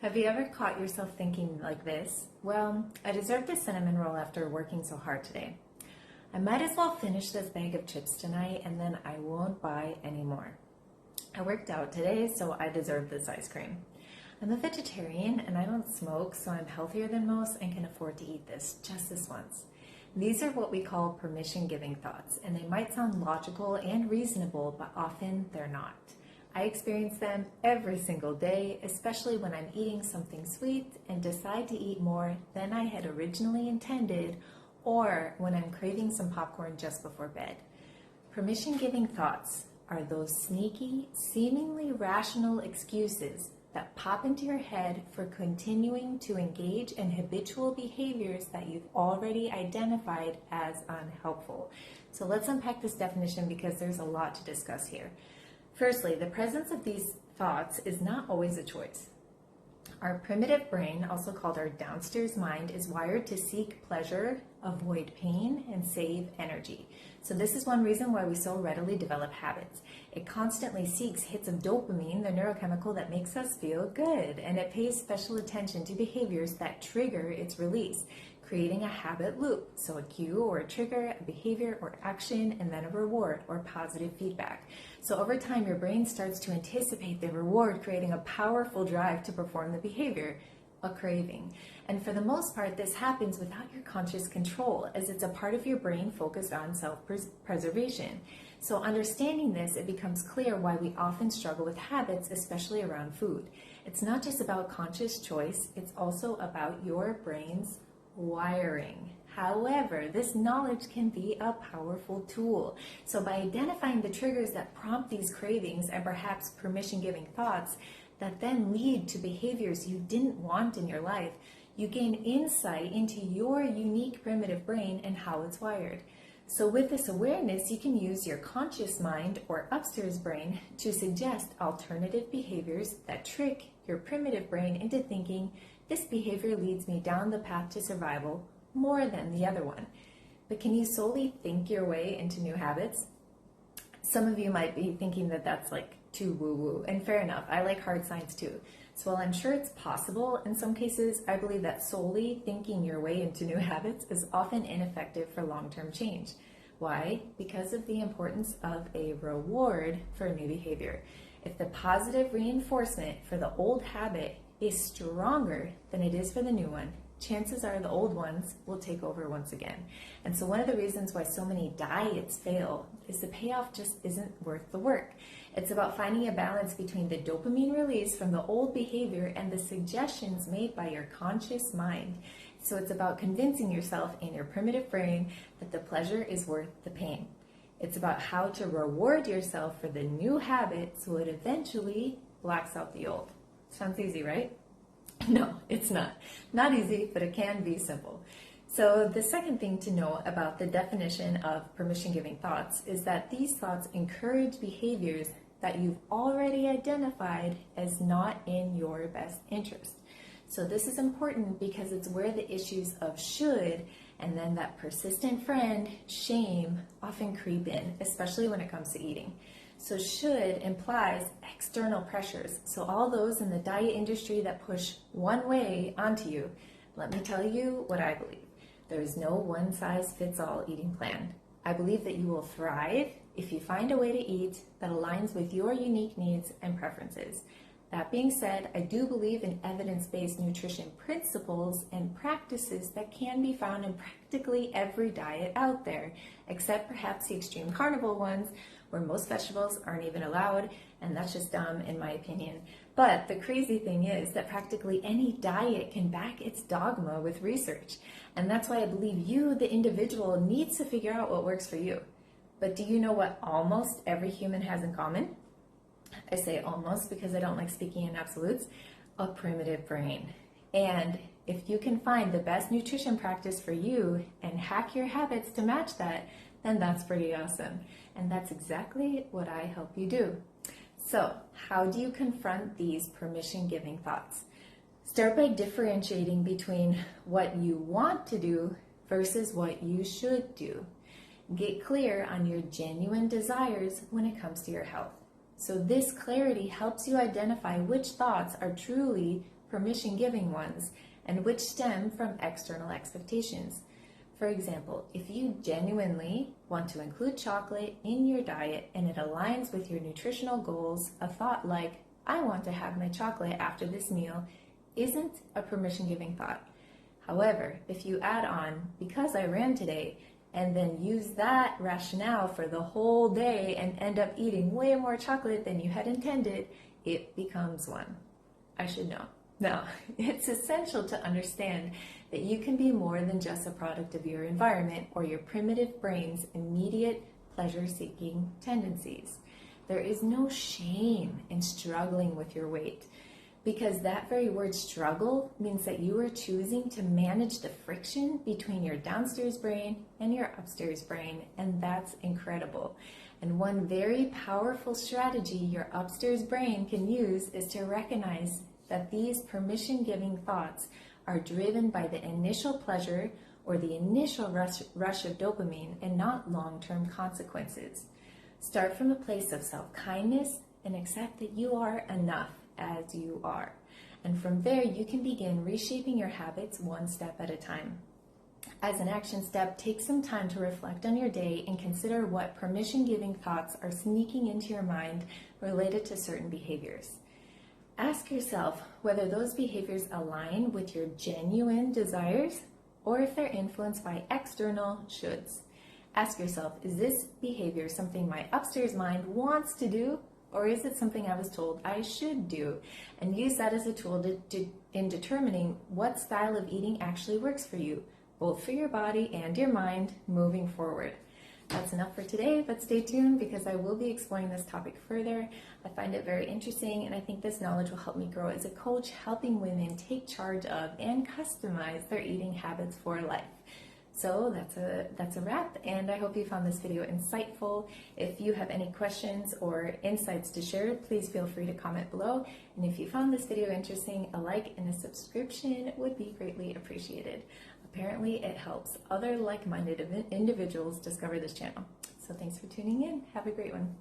Have you ever caught yourself thinking like this? Well, I deserve this cinnamon roll after working so hard today. I might as well finish this bag of chips tonight and then I won't buy any more. I worked out today, so I deserve this ice cream. I'm a vegetarian and I don't smoke, so I'm healthier than most and can afford to eat this just this once. These are what we call permission-giving thoughts, and they might sound logical and reasonable, but often they're not. I experience them every single day, especially when I'm eating something sweet and decide to eat more than I had originally intended, or when I'm craving some popcorn just before bed. Permission-giving thoughts are those sneaky, seemingly rational excuses that pop into your head for continuing to engage in habitual behaviors that you've already identified as unhelpful. So let's unpack this definition because there's a lot to discuss here. Firstly, the presence of these thoughts is not always a choice. Our primitive brain, also called our downstairs mind, is wired to seek pleasure, avoid pain, and save energy. So this is one reason why we so readily develop habits. It constantly seeks hits of dopamine, the neurochemical that makes us feel good, and it pays special attention to behaviors that trigger its release, creating a habit loop. So a cue or a trigger, a behavior or action, and then a reward or positive feedback. So over time, your brain starts to anticipate the reward, creating a powerful drive to perform the behavior, a craving. And for the most part, this happens without your conscious control, as it's a part of your brain focused on self-preservation. So understanding this, it becomes clear why we often struggle with habits, especially around food. It's not just about conscious choice, it's also about your brain's wiring. However, this knowledge can be a powerful tool. So by identifying the triggers that prompt these cravings and perhaps permission-giving thoughts that then lead to behaviors you didn't want in your life, you gain insight into your unique primitive brain and how it's wired. So with this awareness, you can use your conscious mind or upstairs brain to suggest alternative behaviors that trick your primitive brain into thinking this behavior leads me down the path to survival more than the other one. But can you solely think your way into new habits? Some of you might be thinking that that's like too woo-woo, and fair enough, I like hard science too. So while I'm sure it's possible, in some cases, I believe that solely thinking your way into new habits is often ineffective for long-term change. Why? Because of the importance of a reward for a new behavior. If the positive reinforcement for the old habit is stronger than it is for the new one, chances are the old ones will take over once again. And so one of the reasons why so many diets fail is the payoff just isn't worth the work. It's about finding a balance between the dopamine release from the old behavior and the suggestions made by your conscious mind. So it's about convincing yourself in your primitive brain that the pleasure is worth the pain. It's about how to reward yourself for the new habit so it eventually blacks out the old. Sounds easy, right? No, it's not. Not easy, but it can be simple. So the second thing to know about the definition of permission-giving thoughts is that these thoughts encourage behaviors that you've already identified as not in your best interest. So this is important because it's where the issues of should and then that persistent friend, shame, often creep in, especially when it comes to eating. So should implies external pressures. So all those in the diet industry that push one way onto you. Let me tell you what I believe. There is no one-size-fits-all eating plan. I believe that you will thrive if you find a way to eat that aligns with your unique needs and preferences. That being said, I do believe in evidence-based nutrition principles and practices that can be found in practically every diet out there, except perhaps the extreme carnivore ones where most vegetables aren't even allowed, and that's just dumb in my opinion. But the crazy thing is that practically any diet can back its dogma with research, and that's why I believe you, the individual, needs to figure out what works for you. But do you know what almost every human has in common? I say almost because I don't like speaking in absolutes. A primitive brain. And if you can find the best nutrition practice for you and hack your habits to match that, then that's pretty awesome. And that's exactly what I help you do. So how do you confront these permission-giving thoughts? Start by differentiating between what you want to do versus what you should do. Get clear on your genuine desires when it comes to your health. So this clarity helps you identify which thoughts are truly permission-giving ones, and which stem from external expectations. For example, if you genuinely want to include chocolate in your diet and it aligns with your nutritional goals, a thought like, I want to have my chocolate after this meal, isn't a permission-giving thought. However, if you add on, because I ran today, and then use that rationale for the whole day and end up eating way more chocolate than you had intended, it becomes one. I should know. Now, it's essential to understand that you can be more than just a product of your environment or your primitive brain's immediate pleasure-seeking tendencies. There is no shame in struggling with your weight, because that very word struggle means that you are choosing to manage the friction between your downstairs brain and your upstairs brain, and that's incredible. And one very powerful strategy your upstairs brain can use is to recognize that these permission-giving thoughts are driven by the initial pleasure or the initial rush of dopamine and not long-term consequences. Start from a place of self-kindness and accept that you are enough as you are. And from there, you can begin reshaping your habits one step at a time. As an action step, take some time to reflect on your day and consider what permission-giving thoughts are sneaking into your mind related to certain behaviors. Ask yourself whether those behaviors align with your genuine desires or if they're influenced by external shoulds. Ask yourself, is this behavior something my upstairs mind wants to do, or is it something I was told I should do? And use that as a tool in determining what style of eating actually works for you, both for your body and your mind moving forward. That's enough for today, but stay tuned because I will be exploring this topic further. I find it very interesting, and I think this knowledge will help me grow as a coach, helping women take charge of and customize their eating habits for life. So that's a wrap, and I hope you found this video insightful. If you have any questions or insights to share, please feel free to comment below. And if you found this video interesting, a like and a subscription would be greatly appreciated. Apparently, it helps other like-minded individuals discover this channel. So thanks for tuning in. Have a great one.